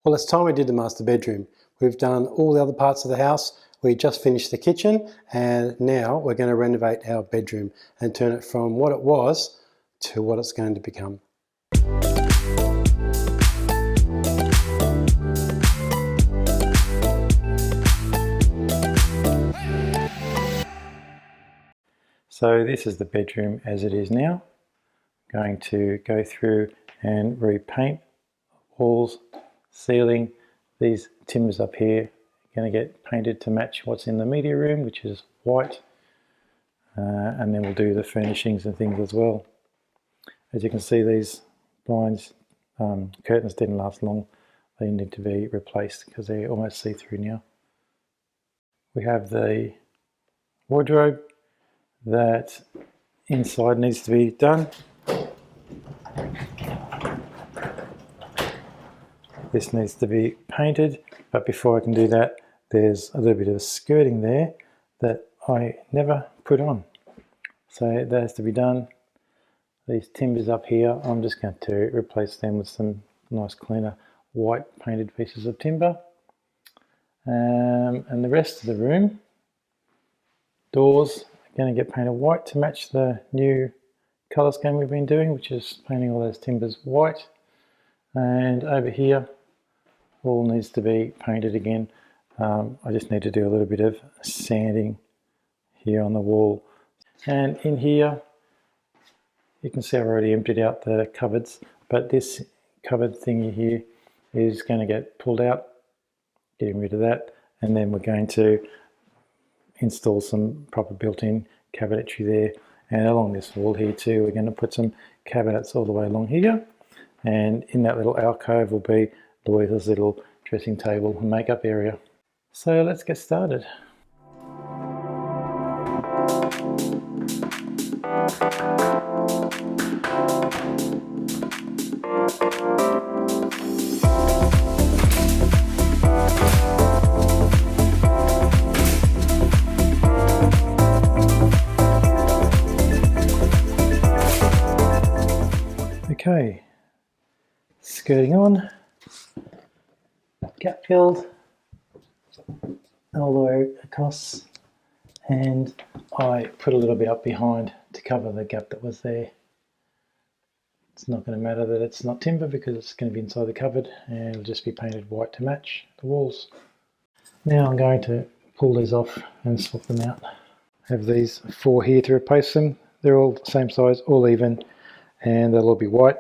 Well, it's time we did the master bedroom. We've done all the other parts of the house. We just finished the kitchen, and now we're going to renovate our bedroom and turn it from what it was to what it's going to become. So this is the bedroom as it is now. I'm going to go through and repaint walls, ceiling. These timbers up here are going to get painted to match what's in the media room, which is white. And then we'll do the furnishings and things as well. As you can see, these blinds, curtains didn't last long. They need to be replaced because they're almost see-through now. We have the wardrobe that inside needs to be done. This needs to be painted, but before I can do that, there's a little bit of skirting there that I never put on. So that has to be done. These timbers up here, I'm just going to replace them with some nice cleaner white painted pieces of timber. And the rest of the room, doors are going to get painted white to match the new colour scheme we've been doing, which is painting all those timbers white. And over here, all needs to be painted again. I just need to do a little bit of sanding here on the wall. And in here, you can see I've already emptied out the cupboards, but this cupboard thingy here is going to get pulled out, getting rid of that, and then we're going to install some proper built-in cabinetry there. And along this wall here too, we're going to put some cabinets all the way along here. And in that little alcove will be Louisa's little dressing table and makeup area. So let's get started. Okay, skirting on, gap filled all the way across, and I put a little bit up behind to cover the gap that was there. It's not going to matter that it's not timber because it's going to be inside the cupboard, and it'll just be painted white to match the walls. Now I'm going to pull these off and swap them out. I have these 4 here to replace them. They're all the same size, all even, and they'll all be white.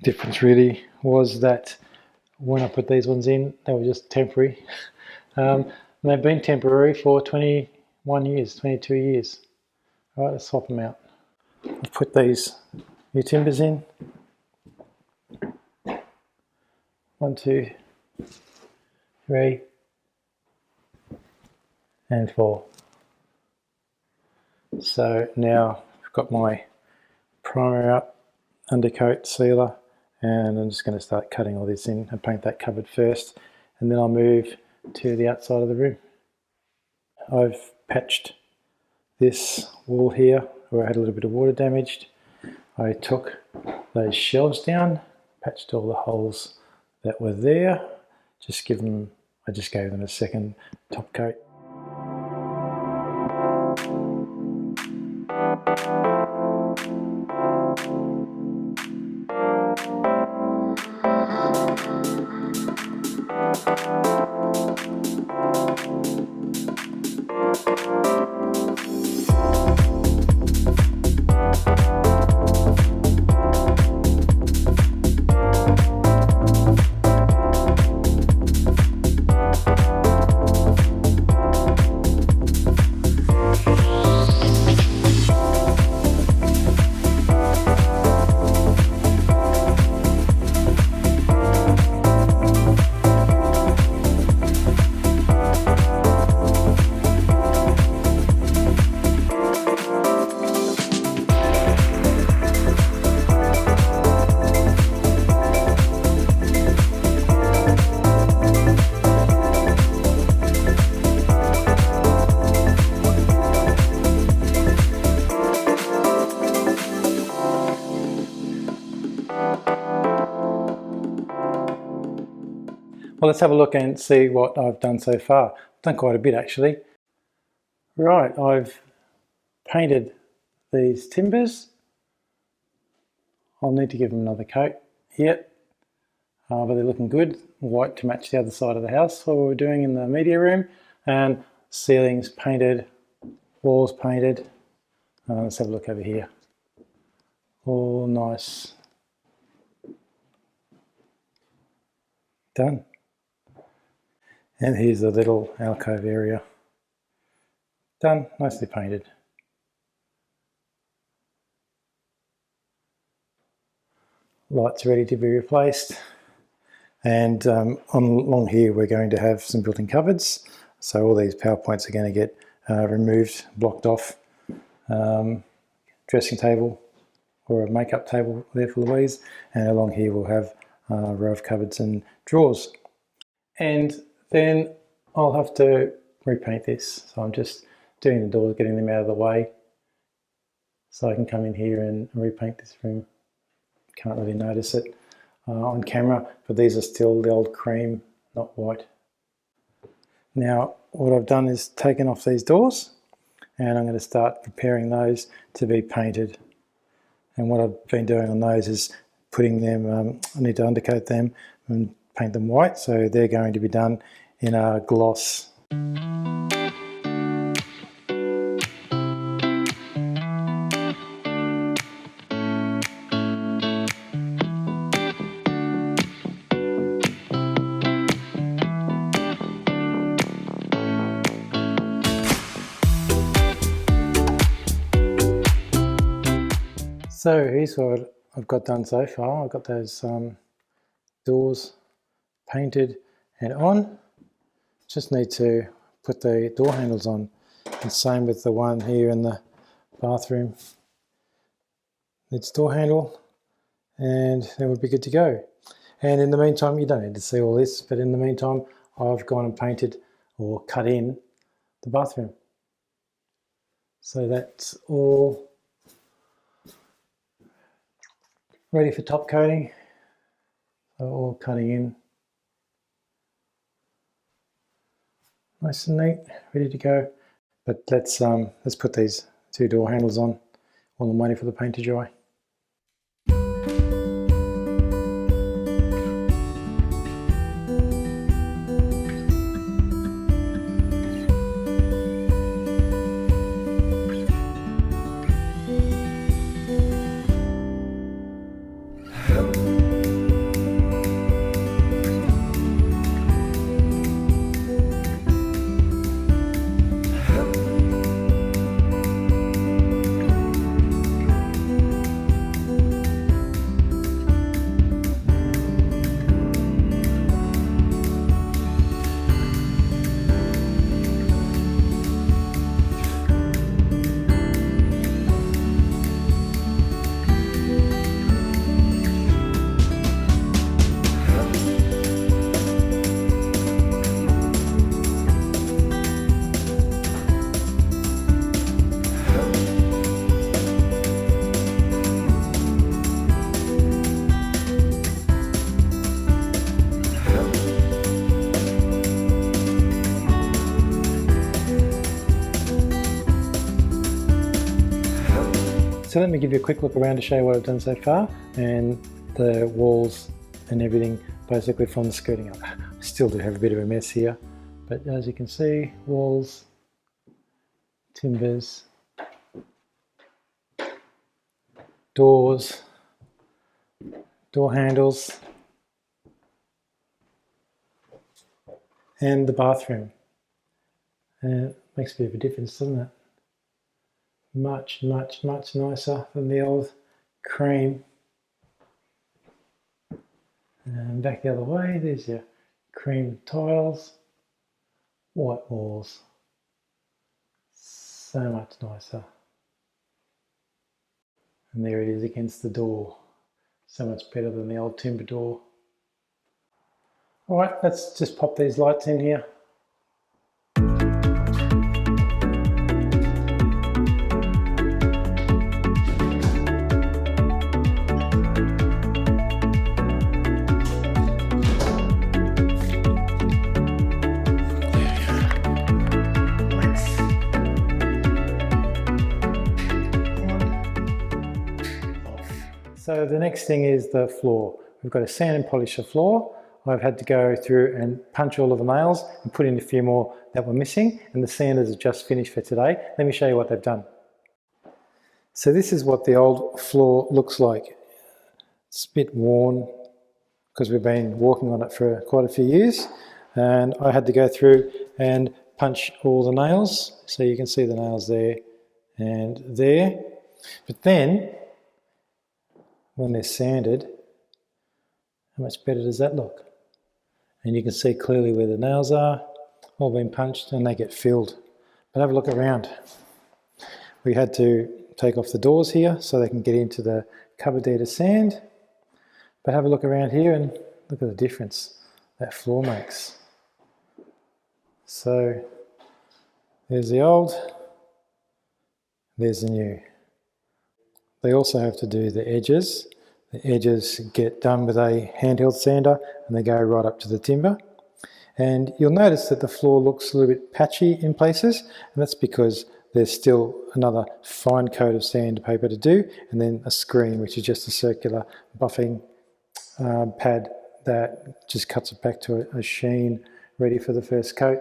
Difference really was that when I put these ones in, they were just temporary. They've been temporary for 21 years, 22 years. All right, let's swap them out. I've put these new timbers in. 1, 2, 3, and 4. So now I've got my primer up, undercoat, sealer, and I'm just going to start cutting all this in and paint that cupboard first, and then I'll move to the outside of the room. I've patched this wall here where I had a little bit of water damaged. I took those shelves down, patched all the holes that were there, I just gave them a second top coat. Well, let's have a look and see what I've done so far. I've done quite a bit actually. Right, I've painted these timbers. I'll need to give them another coat yet, but they're looking good. White to match the other side of the house, what we were doing in the media room. And ceilings painted, walls painted. Let's have a look over here. All nice. Done. And here's the little alcove area. Done, nicely painted. Lights ready to be replaced. And along here we're going to have some built-in cupboards. So all these power points are going to get removed, blocked off. Dressing table or a makeup table there for Louise. And along here we'll have a row of cupboards and drawers. And then I'll have to repaint this. So I'm just doing the doors, getting them out of the way so I can come in here and repaint this room. Can't really notice it on camera, but these are still the old cream, not white. Now what I've done is taken off these doors and I'm going to start preparing those to be painted. And what I've been doing on those is putting them, I need to undercoat them and paint them white, so they're going to be done in a gloss. So here's what I've got done so far. I've got those doors painted and on. Just need to put the door handles on, and same with the one here in the bathroom. It's door handle, and then we'll be good to go. And in the meantime, you don't need to see all this, but in the meantime I've gone and painted or cut in the bathroom. So that's all ready for top coating. So all cutting in. Nice and neat, ready to go. But let's put these two door handles on while I'm waiting for the paint to dry. So let me give you a quick look around to show you what I've done so far, and the walls and everything basically from the skirting up. I still do have a bit of a mess here, but as you can see, walls, timbers, doors, door handles, and the bathroom. And it makes a bit of a difference, doesn't it? Much, much, much nicer than the old cream. And back the other way, there's your cream tiles, white walls. So much nicer. And there it is against the door. So much better than the old timber door. Alright, let's just pop these lights in here. So the next thing is the floor. We've got to sand and polish the floor. I've had to go through and punch all of the nails and put in a few more that were missing, and the sanders are just finished for today. Let me show you what they've done. So this is what the old floor looks like. It's a bit worn because we've been walking on it for quite a few years, and I had to go through and punch all the nails. So you can see the nails there and there. But then when they're sanded, how much better does that look? And you can see clearly where the nails are, all been punched, and they get filled. But have a look around. We had to take off the doors here so they can get into the cupboard there to sand. But have a look around here and look at the difference that floor makes. So there's the old, there's the new. They also have to do the edges. The edges get done with a handheld sander and they go right up to the timber. And you'll notice that the floor looks a little bit patchy in places, and that's because there's still another fine coat of sandpaper to do, and then a screen, which is just a circular buffing pad that just cuts it back to a sheen ready for the first coat.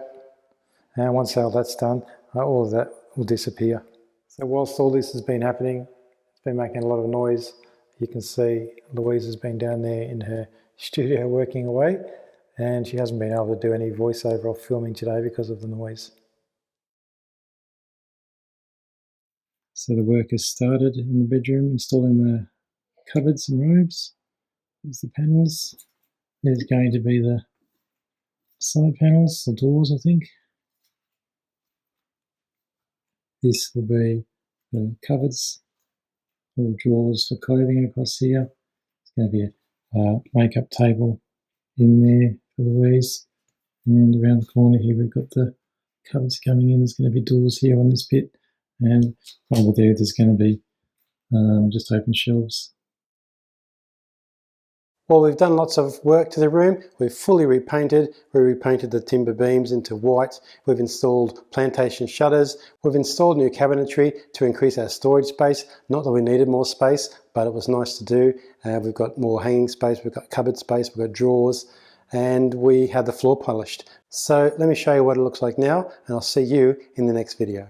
And once all that's done, all of that will disappear. So whilst all this has been happening, it's been making a lot of noise. You can see Louise has been down there in her studio working away, and she hasn't been able to do any voiceover or filming today because of the noise. So the work has started in the bedroom, installing the cupboards and robes. There's the panels. There's going to be the side panels, the doors, I think. This will be the cupboards, little drawers for clothing across here. It's going to be a makeup table in there for Louise. And around the corner here we've got the cupboards coming in. There's going to be doors here on this bit. And over there there's going to be just open shelves. Well, we've done lots of work to the room. We've fully repainted. We repainted the timber beams into white. We've installed plantation shutters. We've installed new cabinetry to increase our storage space. Not that we needed more space, but it was nice to do. We've got more hanging space. We've got cupboard space. We've got drawers. And we had the floor polished. So let me show you what it looks like now, and I'll see you in the next video.